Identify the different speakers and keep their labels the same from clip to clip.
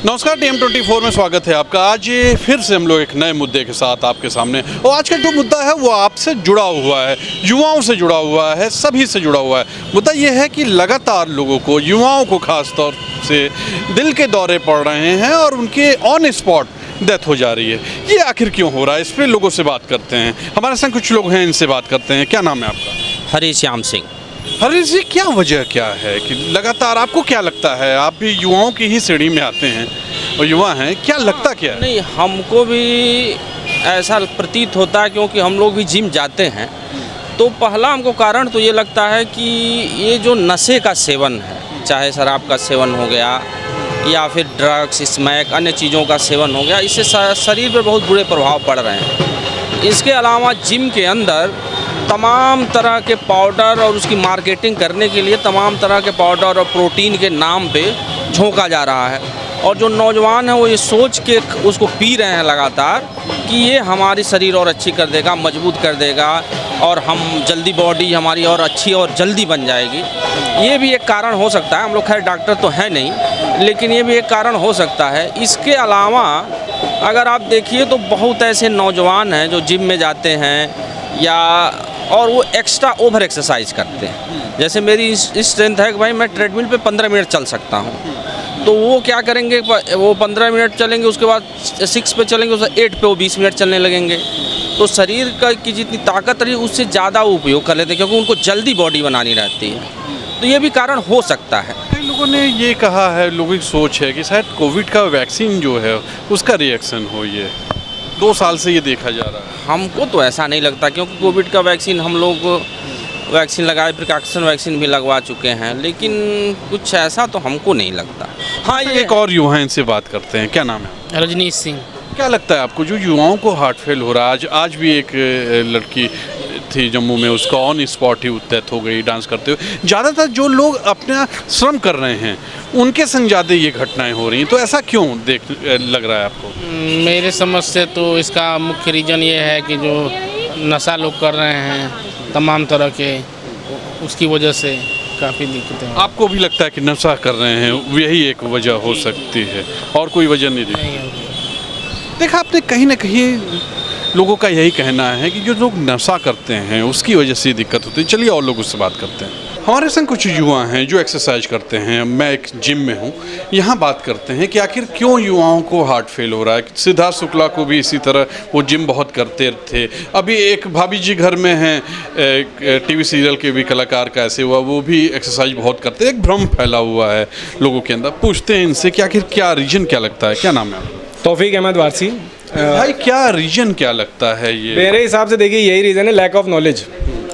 Speaker 1: नमस्कार, TM24 में स्वागत है आपका। आज फिर से हम लोग एक नए मुद्दे के साथ आपके सामने, और आज का जो मुद्दा है वो आपसे जुड़ा हुआ है, युवाओं से जुड़ा हुआ है, सभी से जुड़ा हुआ है। मुद्दा ये है कि लगातार लोगों को, युवाओं को खास तौर से दिल के दौरे पड़ रहे हैं और उनके ऑन स्पॉट डेथ हो जा रही है। ये आखिर क्यों हो रहा है, इस पर लोगों से बात करते हैं। हमारे संग कुछ लोग हैं, इनसे बात करते हैं। क्या नाम है आपका?
Speaker 2: हरिश्याम सिंह।
Speaker 1: हरीश जी, क्या वजह क्या है कि लगातार, आपको क्या लगता है, आप भी युवाओं की ही श्रेणी में आते हैं और युवा हैं, क्या लगता क्या है?
Speaker 2: नहीं, हमको भी ऐसा प्रतीत होता है क्योंकि हम लोग भी जिम जाते हैं। तो पहला हमको कारण तो ये लगता है कि ये जो नशे का सेवन है, चाहे शराब का सेवन हो गया या फिर ड्रग्स, स्मैक, अन्य चीज़ों का सेवन हो गया, इससे शरीर पर बहुत बुरे प्रभाव पड़ रहे हैं। इसके अलावा जिम के अंदर तमाम तरह के पाउडर और उसकी मार्केटिंग करने के लिए तमाम तरह के पाउडर और प्रोटीन के नाम पे झोंका जा रहा है, और जो नौजवान हैं वो ये सोच के उसको पी रहे हैं लगातार कि ये हमारी शरीर और अच्छी कर देगा, मजबूत कर देगा, और हम जल्दी बॉडी हमारी और अच्छी और जल्दी बन जाएगी। ये भी एक कारण हो सकता है। हम लोग खैर डॉक्टर तो है नहीं, लेकिन ये भी एक कारण हो सकता है। इसके अलावा अगर आप देखिए तो बहुत ऐसे नौजवान हैं जो जिम में जाते हैं और वो एक्स्ट्रा ओवर एक्सरसाइज करते हैं। जैसे मेरी इस स्ट्रेंथ है कि भाई मैं ट्रेडमिल पे 15 मिनट चल सकता हूँ, तो वो क्या करेंगे, वो 15 मिनट चलेंगे, उसके बाद 6 पे चलेंगे, उसके 8 पे वो 20 मिनट चलने लगेंगे। तो शरीर की जितनी ताकत रही उससे ज़्यादा वो उपयोग कर लेते हैं, क्योंकि उनको जल्दी बॉडी बनानी रहती है। तो ये भी कारण हो सकता है।
Speaker 1: कई लोगों ने ये कहा है, लोगों की सोच है कि शायद कोविड का वैक्सीन जो है उसका रिएक्शन हो। ये 2 साल से ये देखा जा रहा है।
Speaker 2: हमको तो ऐसा नहीं लगता, क्योंकि कोविड का वैक्सीन हम लोग वैक्सीन लगाए, प्रिकॉशन वैक्सीन भी लगवा चुके हैं, लेकिन कुछ ऐसा तो हमको नहीं लगता।
Speaker 1: हाँ, ये एक और युवा हैं, इनसे बात करते हैं। क्या नाम है?
Speaker 3: रजनीश सिंह।
Speaker 1: क्या लगता है आपको, जो युवाओं को हार्ट फेल हो रहा है? आज भी एक लड़की थी जम्मू में, उसका ऑन स्पॉट ही डेथ हो गई डांस करते हुए। ज़्यादातर जो लोग अपना श्रम कर रहे हैं उनके संग ज़्यादा ये घटनाएं हो रही हैं, तो ऐसा क्यों लग रहा है आपको?
Speaker 3: मेरे समझ से तो इसका मुख्य रीज़न ये है कि जो नशा लोग कर रहे हैं तमाम तरह के, उसकी वजह से काफ़ी दिक्कतें हैं।
Speaker 1: आपको भी लगता है कि नशा कर रहे हैं, यही एक वजह हो सकती है, और कोई वजह नहीं दिखती? देखा आपने, कहीं ना कहीं लोगों का यही कहना है कि जो लोग नशा करते हैं उसकी वजह से दिक्कत होती है। चलिए और लोगों से बात करते हैं। हमारे संग कुछ युवा हैं जो एक्सरसाइज करते हैं। मैं एक जिम में हूँ, यहाँ बात करते हैं कि आखिर क्यों युवाओं को हार्ट फेल हो रहा है। सिद्धार्थ शुक्ला को भी इसी तरह, वो जिम बहुत करते थे। अभी एक भाभी जी घर में हैं, टीवी सीरियल के भी कलाकार का ऐसे हुआ, वो भी एक्सरसाइज बहुत करते हैं। एक भ्रम फैला हुआ है लोगों के अंदर। पूछते हैं इनसे कि आखिर क्या रीजन क्या लगता है। क्या नाम है आपका?
Speaker 4: तौफीक अहमद वारसी।
Speaker 1: भाई, क्या रीजन क्या लगता है ये?
Speaker 4: मेरे हिसाब से देखिए यही रीज़न है, लैक ऑफ नॉलेज।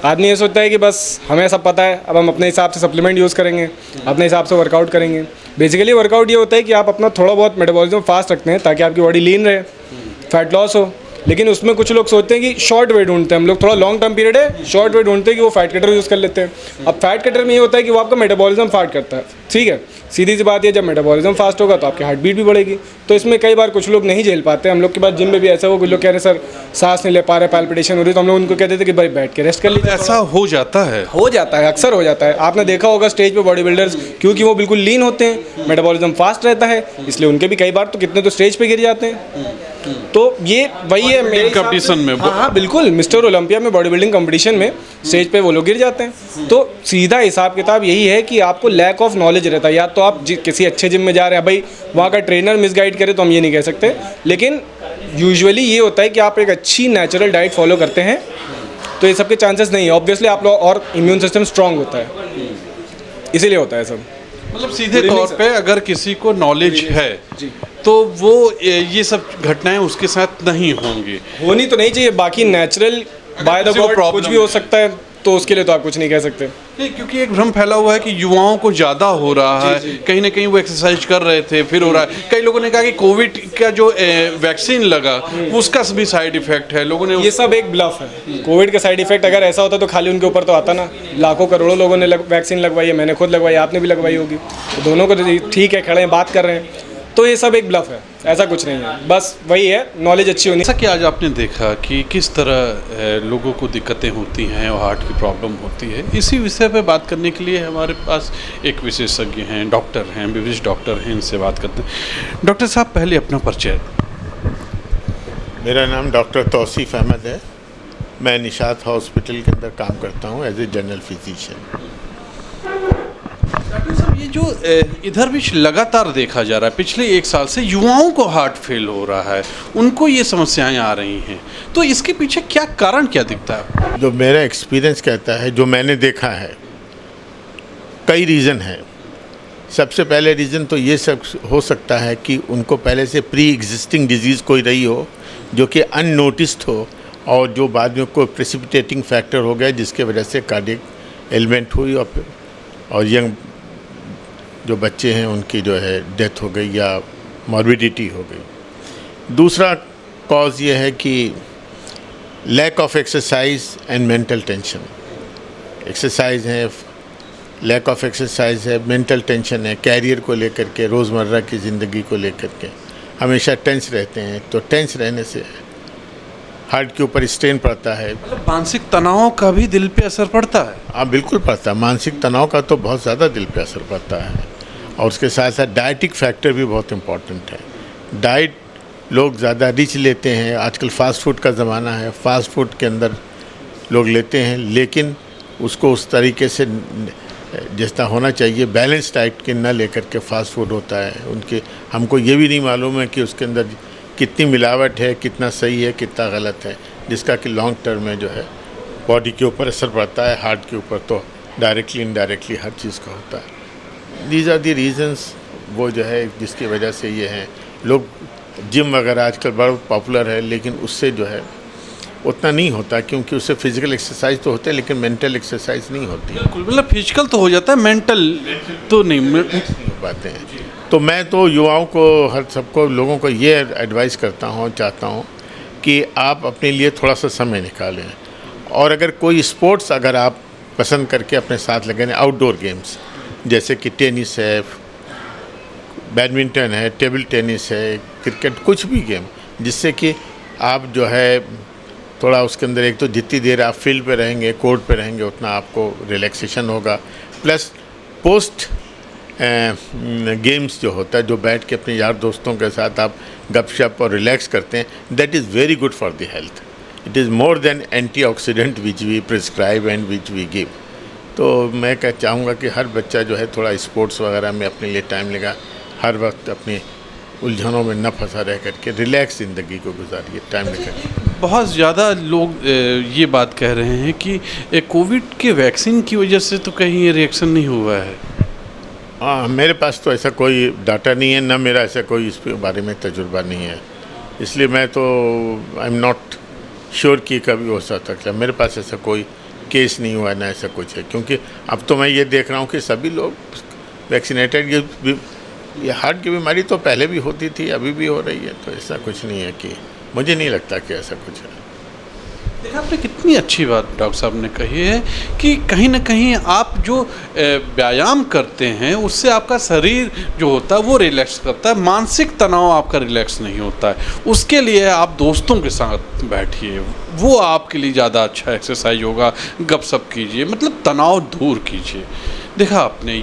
Speaker 4: आदमी ये सोचता है कि बस हमें सब पता है, अब हम अपने हिसाब से सप्लीमेंट यूज़ करेंगे, अपने हिसाब से वर्कआउट करेंगे। बेसिकली वर्कआउट ये होता है कि आप अपना थोड़ा बहुत मेटाबॉलिज्म फास्ट रखते हैं ताकि आपकी बॉडी लीन रहे, फैट लॉस हो। लेकिन उसमें कुछ लोग सोचते हैं कि शॉर्ट वे ढूंढते हैं हम लोग, थोड़ा लॉन्ग टर्म पीरियड है, शॉर्ट वे ढूंढते हैं कि वो फैट कटर यूज़ कर लेते हैं। अब फैट कटर में ये होता है कि वो आपका मेटाबॉलिज्म फास्ट करता है, ठीक है। सीधी सी बात है, जब मेटाबॉलिज्म फास्ट होगा तो आपकी हार्ट बीट भी बढ़ेगी। तो इसमें कई बार कुछ लोग नहीं झेल पाते। हम लोग के पास जिम में भी ऐसा हो, कुछ लोग कह रहे सर सांस नहीं ले पा रहे, पैल्पिटेशन हो रही, तो हम लोग उनको कहते थे कि भाई बैठ के रेस्ट कर लीजिए।
Speaker 1: ऐसा हो जाता है?
Speaker 4: हो जाता है, अक्सर हो जाता है। आपने देखा होगा स्टेज पे बॉडी बिल्डर्स, क्योंकि वो बिल्कुल लीन होते हैं, मेटाबॉलिज्म फास्ट रहता है, इसलिए उनके भी कई बार तो कितने तो स्टेज पे गिर जाते हैं। तो ये वही है मेरे
Speaker 1: कंपटीशन में।
Speaker 4: हाँ बिल्कुल, मिस्टर ओलंपिया में बॉडी बिल्डिंग कंपटीशन में स्टेज पे वो लोग गिर जाते हैं। तो सीधा हिसाब किताब यही है कि आपको लैक ऑफ नॉलेज रहता है। या तो आप किसी अच्छे जिम में जा रहे हैं, भाई वहाँ का ट्रेनर मिसगाइड करे तो हम ये नहीं कह सकते, लेकिन यूजुअली ये होता है कि आप एक अच्छी नेचुरल डाइट फॉलो करते हैं तो ये सब के चांसेस नहीं है। ऑब्वियसली आप लोग और इम्यून सिस्टम स्ट्रांग होता है, इसीलिए होता है सब।
Speaker 1: मतलब सीधे तौर पे अगर किसी को नॉलेज है तो वो ये सब घटनाएं उसके साथ नहीं होंगी,
Speaker 4: होनी तो नहीं चाहिए। बाकी नेचुरल बाय द गॉड कुछ भी हो सकता है, तो उसके लिए तो आप कुछ नहीं कह सकते।
Speaker 1: नहीं, क्योंकि एक भ्रम फैला हुआ है कि युवाओं को ज़्यादा हो रहा है। कहीं ना कहीं वो एक्सरसाइज कर रहे थे, फिर हो रहा है। कई लोगों ने कहा कि कोविड का जो वैक्सीन लगा उसका भी साइड इफेक्ट है। लोगों ने
Speaker 4: ये सब एक ब्लफ है। कोविड का साइड इफेक्ट अगर ऐसा होता तो खाली उनके ऊपर तो आता ना। लाखों करोड़ों लोगों ने वैक्सीन लगवाई है, मैंने खुद लगवाई, आपने भी लगवाई होगी। तो दोनों को ठीक है, खड़े हैं, बात कर रहे हैं। तो ये सब एक ब्लफ है, ऐसा कुछ नहीं है, बस वही है नॉलेज अच्छी होनी।
Speaker 1: जैसा कि आज आपने देखा कि किस तरह लोगों को दिक्कतें होती हैं और हार्ट की प्रॉब्लम होती है, इसी विषय पे बात करने के लिए हमारे पास एक विशेषज्ञ हैं, डॉक्टर हैं, विशिष्ट डॉक्टर हैं, इनसे बात करते हैं। डॉक्टर साहब, पहले अपना परिचय।
Speaker 5: मेरा नाम डॉक्टर तौसीफ अहमद है। मैं निशात हॉस्पिटल के अंदर काम करता हूँ as a general physician.
Speaker 1: Doctor साहब, ये जो इधर भी लगातार देखा जा रहा है, पिछले 1 साल से युवाओं को हार्ट फेल हो रहा है, उनको ये समस्याएं आ रही हैं, तो इसके पीछे क्या कारण क्या दिखता है?
Speaker 5: जो मेरा एक्सपीरियंस कहता है, जो मैंने देखा है, कई रीज़न है। सबसे पहले रीज़न तो ये सब हो सकता है कि उनको पहले से प्री एग्जिस्टिंग डिजीज़ कोई रही हो जो कि अननोटिस्ड हो और जो बाद में कोई प्रेसिपिटेटिंग फैक्टर हो गया जिसके वजह से कार्डियक एलिमेंट हुई और यंग जो बच्चे हैं उनकी जो है डेथ हो गई या मॉर्बिडिटी हो गई। दूसरा कॉज ये है कि lack of exercise and mental tension. Exercise है, लैक ऑफ एक्सरसाइज है, मेंटल टेंशन है, कैरियर को लेकर के, रोज़मर्रा की ज़िंदगी को लेकर के हमेशा टेंस रहते हैं। तो टेंस रहने से हार्ट के ऊपर स्ट्रेन पड़ता है।
Speaker 1: मतलब मानसिक तनाव का भी दिल पे असर पड़ता है?
Speaker 5: हाँ, बिल्कुल पड़ता है। मानसिक तनाव का तो बहुत ज़्यादा दिल पे असर पड़ता है और उसके साथ साथ डाइटिक फैक्टर भी बहुत इम्पॉर्टेंट है। डाइट लोग ज़्यादा रिच लेते हैं, आजकल फास्ट फूड का ज़माना है, फास्ट फूड के अंदर लोग लेते हैं, लेकिन उसको उस तरीके से जितना होना चाहिए बैलेंस डाइट के न लेकर के फास्ट फूड होता है। उनके हमको ये भी नहीं मालूम है कि उसके अंदर कितनी मिलावट है, कितना सही है, कितना गलत है, जिसका कि लॉन्ग टर्म में जो है बॉडी के ऊपर असर पड़ता है, हार्ट के ऊपर तो डायरेक्टली इनडायरेक्टली हर चीज़ का होता है। दीज आर दी रीजंस वो जो है जिसकी वजह से ये हैं। लोग जिम वगैरह आजकल बहुत पॉपुलर है, लेकिन उससे जो है उतना नहीं होता क्योंकि उससे फिजिकल एक्सरसाइज तो होते हैं लेकिन मेंटल एक्सरसाइज नहीं होती।
Speaker 1: बिल्कुल, मतलब फिजिकल तो हो जाता है, मेंटल तो नहीं
Speaker 5: हो पाते हैं। तो मैं तो युवाओं को, हर सबको, लोगों को ये एडवाइस करता हूँ, चाहता हूँ कि आप अपने लिए थोड़ा सा समय निकालें और अगर कोई स्पोर्ट्स अगर आप पसंद करके अपने साथ लगाएं, आउटडोर गेम्स जैसे कि टेनिस है, बैडमिंटन है, टेबल टेनिस है, क्रिकेट, कुछ भी गेम जिससे कि आप जो है थोड़ा उसके अंदर, एक तो जितनी देर आप फील्ड पे रहेंगे, कोर्ट पे रहेंगे, उतना आपको रिलैक्सेशन होगा। प्लस पोस्ट गेम्स जो होता है, जो बैठ के अपने यार दोस्तों के साथ आप गपशप और रिलैक्स करते हैं, that is very good for the health. It is more than antioxidant which we prescribe and which we give. तो मैं चाहूँगा कि हर बच्चा जो है थोड़ा स्पोर्ट्स वगैरह में अपने लिए टाइम लेगा, हर वक्त अपनी उलझनों में न फंसा रह करके रिलैक्स ज़िंदगी को गुजारिए, टाइम लेकर।
Speaker 1: बहुत ज़्यादा लोग ये बात कह रहे हैं कि कोविड के वैक्सीन की वजह से तो कहीं ये रिएक्शन नहीं हुआ है।
Speaker 5: हाँ, मेरे पास तो ऐसा कोई डाटा नहीं है, ना मेरा ऐसा कोई इस बारे में तजुर्बा नहीं है, इसलिए मैं तो आई एम नॉट श्योर कि कभी हो सकता है। मेरे पास ऐसा कोई केस नहीं हुआ, ना ऐसा कुछ है, क्योंकि अब तो मैं ये देख रहा हूँ कि सभी लोग वैक्सीनेटेड। ये हार्ट की बीमारी तो पहले भी होती थी, अभी भी हो रही है, तो ऐसा कुछ नहीं है कि, मुझे नहीं लगता कि ऐसा कुछ है।
Speaker 1: देखा आपने कितनी अच्छी बात डॉक्टर साहब ने कही है कि कहीं ना कहीं आप जो व्यायाम करते हैं उससे आपका शरीर जो होता है वो रिलैक्स करता है, मानसिक तनाव आपका रिलैक्स नहीं होता है। उसके लिए आप दोस्तों के साथ बैठिए, वो आपके लिए ज़्यादा अच्छा एक्सरसाइज होगा। गपशप कीजिए, मतलब तनाव दूर कीजिए। देखा आपने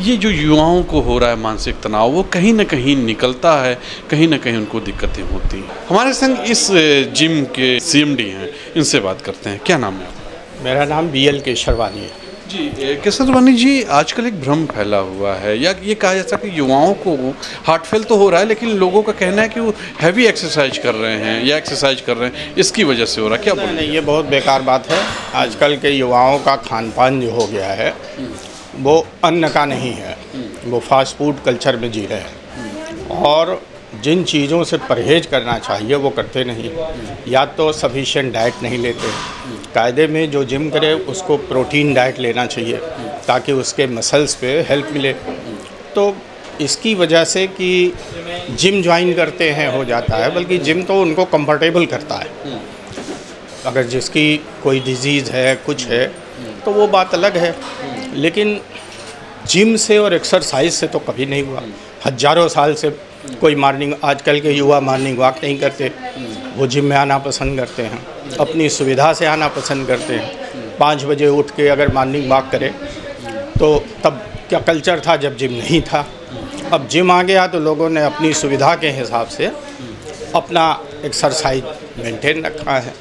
Speaker 1: ये जो युवाओं को हो रहा है मानसिक तनाव, वो कहीं ना कहीं निकलता है, कहीं ना कहीं उनको दिक्कतें होती हैं। हमारे संग इस जिम के सीएमडी हैं, इनसे बात करते हैं। क्या नाम है आपका?
Speaker 6: मेरा नाम BL केशरवानी है।
Speaker 1: जी केशरवानी जी, आजकल एक भ्रम फैला हुआ है, या ये कहा जाता है कि युवाओं को हार्ट फेल तो हो रहा है, लेकिन लोगों का कहना है कि वो हैवी एक्सरसाइज कर रहे हैं या एक्सरसाइज कर रहे हैं, इसकी वजह से हो रहा है। क्या बोलें?
Speaker 6: नहीं, ये बहुत बेकार बात है। आजकल के युवाओं का खान पान जो हो गया है वो अन्न का नहीं है, वो फास्ट फूड कल्चर में जी रहे हैं और जिन चीज़ों से परहेज करना चाहिए वो करते नहीं। या तो सफिशिएंट डाइट नहीं लेते, कायदे में जो जिम करे उसको प्रोटीन डाइट लेना चाहिए ताकि उसके मसल्स पे हेल्प मिले। तो इसकी वजह से कि जिम ज्वाइन करते हैं हो जाता है, बल्कि जिम तो उनको कंफर्टेबल करता है। अगर जिसकी कोई डिजीज़ है, कुछ है, तो वो बात अलग है, लेकिन जिम से और एक्सरसाइज से तो कभी नहीं हुआ। हज़ारों साल से कोई मॉर्निंग, आजकल के युवा मॉर्निंग वॉक नहीं करते, वो जिम में आना पसंद करते हैं, अपनी सुविधा से आना पसंद करते हैं। 5 बजे उठ के अगर मॉर्निंग वॉक करे तो तब क्या कल्चर था जब जिम नहीं था। अब जिम आ गया तो लोगों ने अपनी सुविधा के हिसाब से अपना एक्सरसाइज मेंटेन रखा है।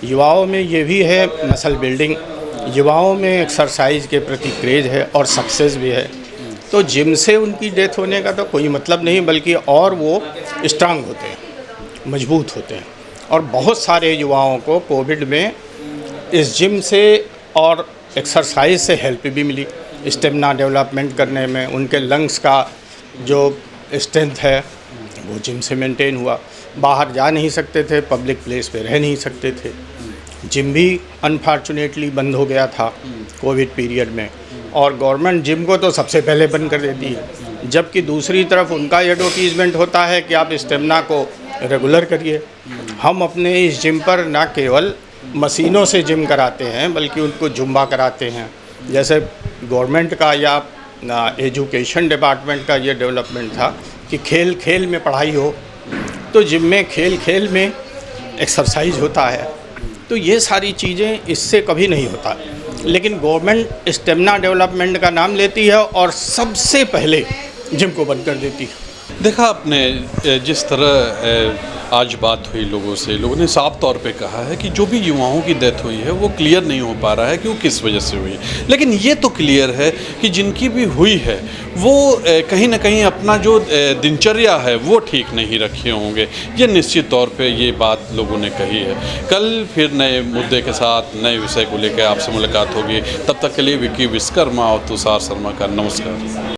Speaker 6: युवाओं में ये भी है मसल बिल्डिंग, युवाओं में एक्सरसाइज के प्रति क्रेज़ है और सक्सेस भी है। तो जिम से उनकी डेथ होने का तो कोई मतलब नहीं, बल्कि और वो स्ट्रांग होते हैं, मजबूत होते हैं। और बहुत सारे युवाओं को कोविड में इस जिम से और एक्सरसाइज से हेल्प भी मिली, स्टेमिना डेवलपमेंट करने में। उनके लंग्स का जो स्ट्रेंथ है वो जिम से मेंटेन हुआ। बाहर जा नहीं सकते थे, पब्लिक प्लेस पे रह नहीं सकते थे, जिम भी अनफॉर्चुनेटली बंद हो गया था कोविड पीरियड में, और गवर्नमेंट जिम को तो सबसे पहले बंद कर देती है, जबकि दूसरी तरफ उनका एडवर्टीजमेंट होता है कि आप स्टेमिना को रेगुलर करिए। हम अपने इस जिम पर न केवल मशीनों से जिम कराते हैं बल्कि उनको जुम्बा कराते हैं। जैसे गवर्नमेंट का या एजुकेशन डिपार्टमेंट का ये डेवलपमेंट था कि खेल खेल में पढ़ाई हो, तो जिम में खेल खेल में एक्सरसाइज होता है। तो ये सारी चीज़ें इससे कभी नहीं होता, लेकिन गवर्नमेंट स्टेमिना डेवलपमेंट का नाम लेती है और सबसे पहले जिम को बंद कर देती है।
Speaker 1: देखा आपने जिस तरह आज बात हुई लोगों से, लोगों ने साफ तौर पे कहा है कि जो भी युवाओं की डेथ हुई है वो क्लियर नहीं हो पा रहा है कि वो किस वजह से हुई है। लेकिन ये तो क्लियर है कि जिनकी भी हुई है वो कहीं ना कहीं अपना जो दिनचर्या है वो ठीक नहीं रखे होंगे। ये निश्चित तौर पे ये बात लोगों ने कही है। कल फिर नए मुद्दे के साथ नए विषय को लेकर आपसे मुलाकात होगी। तब तक के लिए विक्की विश्वकर्मा और तुषार शर्मा का नमस्कार।